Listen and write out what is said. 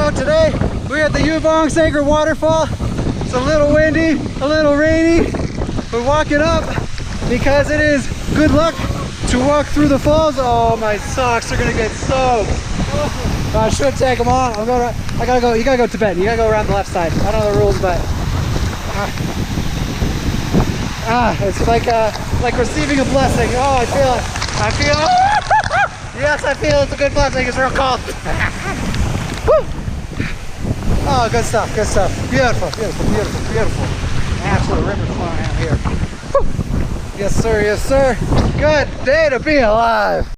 So today we're at the Yubeng Sacred Waterfall. It's a little windy, a little rainy. We're walking up because it is good luck to walk through the falls. Oh, my socks are gonna get soaked. I should take them off. I gotta go. You gotta go Tibetan. You gotta go around the left side. I don't know the rules, but it's like receiving a blessing. Oh, I feel it. I feel it. Yes, I feel it's a good blessing. It's real cold. Oh, good stuff. Good stuff. Beautiful, beautiful, beautiful, beautiful. Absolute river flowing out here. Yes, sir. Yes, sir. Good day to be alive.